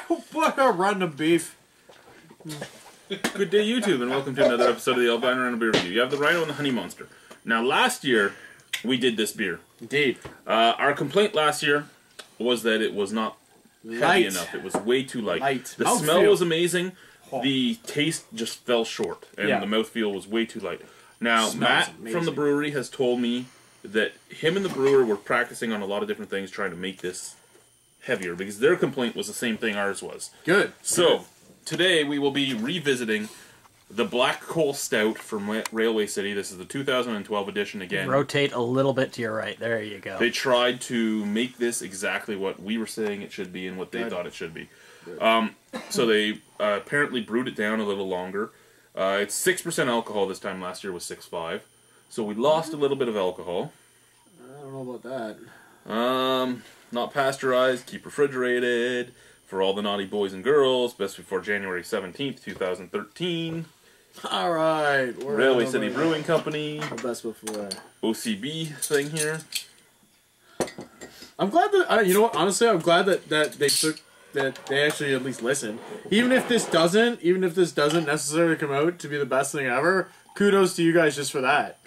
What a random beef. Good day, YouTube, and welcome to another episode of the Albino Rhino beer review. You have the Rhino and the Honey Monster. Now, last year we did this beer. Indeed. Our complaint last year was that it was not heavy enough. It was way too light. The smell was amazing. The taste just fell short, and the mouthfeel was way too light. Now, Matt from the brewery has told me that him and the brewer were practicing on a lot of different things trying to make this heavier, because their complaint was the same thing ours was. Good. So, today we will be revisiting the Black Coal Stout from Railway City. This is the 2012 edition again. Rotate a little bit to your right. There you go. They tried to make this exactly what we were saying it should be and what they thought it should be. So they apparently brewed it down a little longer. It's 6% alcohol this time. Last year was 6.5. So we lost a little bit of alcohol. I don't know about that. Not pasteurized, keep refrigerated. For all the naughty boys and girls, best before January 17th, 2013. Alright. Railway City Brewing Company. Best before. OCB thing here. I'm glad that, you know what, honestly, I'm glad that they actually at least listened. Even if this doesn't necessarily come out to be the best thing ever, kudos to you guys just for that.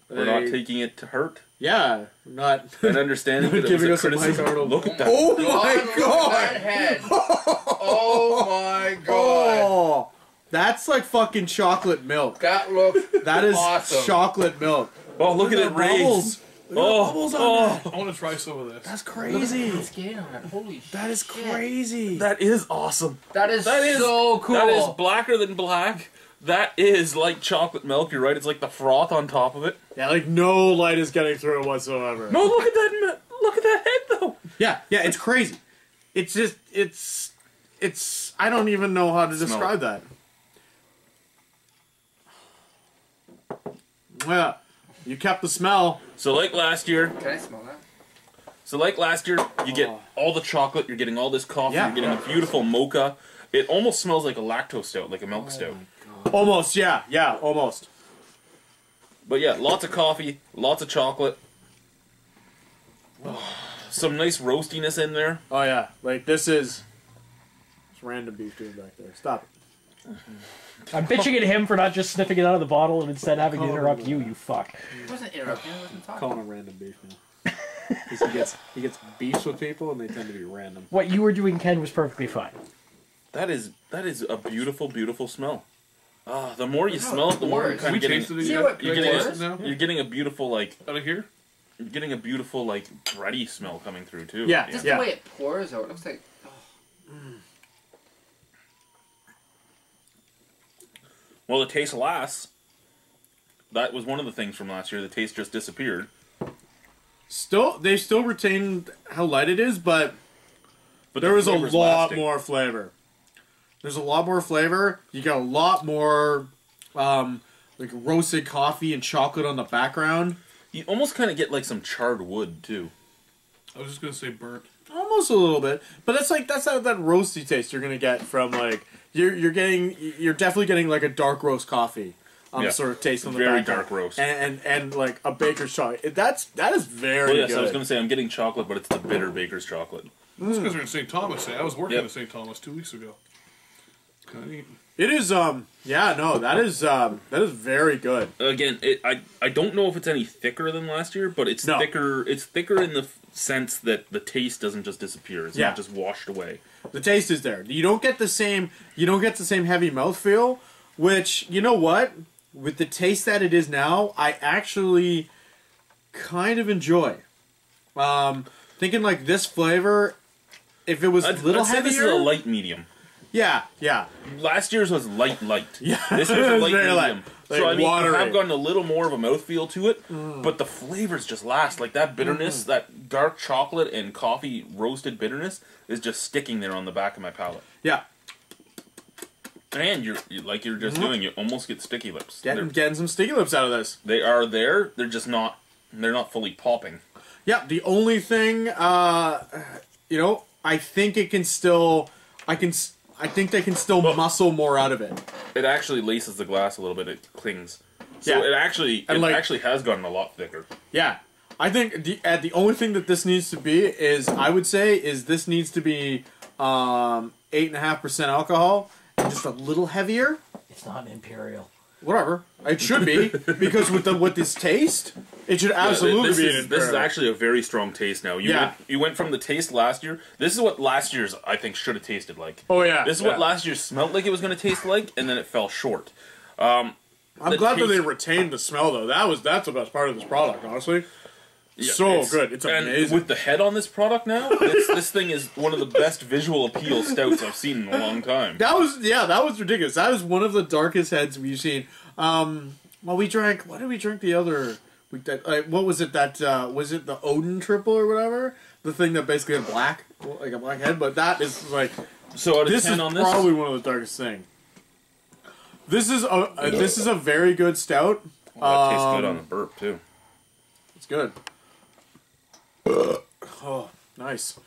We're not taking it to hurt. Yeah, not and understanding that giving it us was a criticism. Look at that! Oh my god! That head! Oh my god! Oh, that's like fucking chocolate milk. That looks That is awesome. Chocolate milk. Oh, look at it raise! Oh, I want to try some of this. that's crazy. Look at the skin on it. Holy shit. That is crazy. That is awesome. That is so cool. That is blacker than black. That is like chocolate milk. You're right. It's like the froth on top of it. Yeah, like no light is getting through it whatsoever. No, look at that! Look at that head, though. Yeah, it's crazy. It's just, it's. I don't even know how to describe that. Yeah, you kept the smell. So like last year. Can I smell that? So like last year, you get all the chocolate. You're getting all this coffee. You're getting a beautiful mocha. It almost smells like a lactose stout, like a milk stout. Almost, yeah, almost. But yeah, lots of coffee, lots of chocolate. Some nice roastiness in there. Oh yeah, like this is. It's random beef doing back there. Stop it. I'm bitching at him for not just sniffing it out of the bottle and instead having to interrupt you, you fuck. It wasn't interrupting. I wasn't talking. Calling him random beef now. Because he gets beefs with people and they tend to be random. What you were doing, Ken, was perfectly fine. That is a beautiful, beautiful smell. The more you smell it, the more you're kind of getting. You're getting a beautiful like out of here. You're getting a beautiful like bready smell coming through too. Yeah, Just the way it pours out, it looks like. Well, the taste lasts. That was one of the things from last year. The taste just disappeared. They still retained how light it is, but there was a lot more flavor. There's a lot more flavor. You got a lot more like roasted coffee and chocolate on the background. You almost kind of get like some charred wood too. I was just gonna say burnt. Almost a little bit, but that's that roasty taste you're gonna get from like you're definitely getting like a dark roast coffee. Sort of taste on the very background. dark roast, and like a baker's chocolate. That is very good. good. I was gonna say I'm getting chocolate, but it's the bitter baker's chocolate. That's because we're in St. Thomas. I was working in St. Thomas 2 weeks ago. Kind of neat. It is that is very good. Again, I don't know if it's any thicker than last year, but it's thicker. It's thicker in the sense that the taste doesn't just disappear. It's not just washed away. The taste is there. You don't get the same heavy mouthfeel, which, you know what? With the taste that it is now, I actually kind of enjoy. Thinking like this flavor, if it was a little heavier, this is a light medium. Yeah. Last year's was light. Yeah, this was a light medium. Like so I mean, watery. I've gotten a little more of a mouthfeel to it, but the flavors just last. Like that bitterness, that dark chocolate and coffee roasted bitterness is just sticking there on the back of my palate. Yeah. And you're just doing, you almost get sticky lips. Getting some sticky lips out of this. They are there. They're just not. They're not fully popping. Yeah. The only thing, I think it can still. I think they can still muscle more out of it. It actually laces the glass a little bit. It clings. So it actually has gotten a lot thicker. Yeah. I think the only thing that this needs to be is, I would say, is this needs to be 8.5% alcohol, and just a little heavier. It's not an imperial. Whatever. It should be, because with this taste, it should absolutely be an imperial. This is actually a very strong taste now. You went from the taste last year. This is what last year's, I think, should have tasted like. Oh, yeah. This is what last year smelled like it was going to taste like, and then it fell short. I'm glad that they retained the smell, though. That's the best part of this product, honestly. Yeah, good. It's amazing. And with the head on this product now, this thing is one of the best visual appeal stouts I've seen in a long time. That was ridiculous. That was one of the darkest heads we've seen. Well, we drank. What did we drink the other? What was it? Was it the Odin triple or whatever? The thing that basically had black, like a black head. But that is like. So out of 10 on this, probably one of the darkest things. This is a very good stout. Oh, that tastes good on the burp too. It's good. Oh, nice.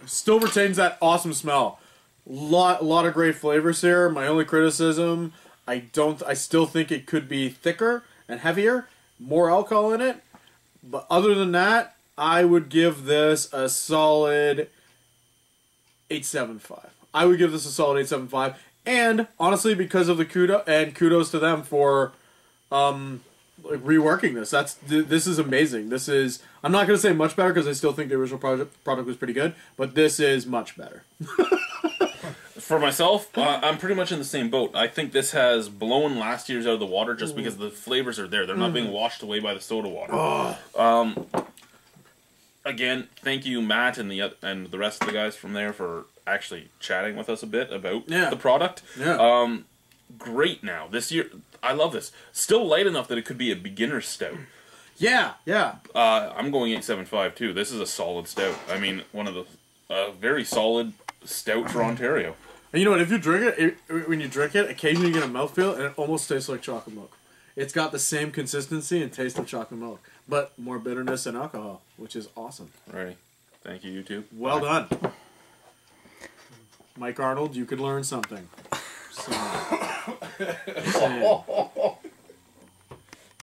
Still retains that awesome smell. Lot of great flavors here. My only criticism, I still think it could be thicker and heavier, more alcohol in it. But other than that, I would give this a solid 8.75. I would give this a solid 8.75. And honestly, because of the kudos to them for reworking this. This is amazing. This is, I'm not going to say much better because I still think the original product was pretty good, but this is much better. For myself, I'm pretty much in the same boat. I think this has blown last year's out of the water just because the flavors are there. They're not being washed away by the soda water. Again, thank you, Matt, and the rest of the guys from there for actually chatting with us a bit about the product. Yeah. Great now. This year, I love this. Still light enough that it could be a beginner stout. Yeah. I'm going 8.75 too. This is a solid stout. I mean, one of the very solid stout for Ontario. And you know what? If you drink it, when you drink it, occasionally you get a mouthfeel, and it almost tastes like chocolate milk. It's got the same consistency and taste of chocolate milk, but more bitterness and alcohol, which is awesome. Right. Thank you, YouTube. Well done. Mike Arnold, you could learn something. So,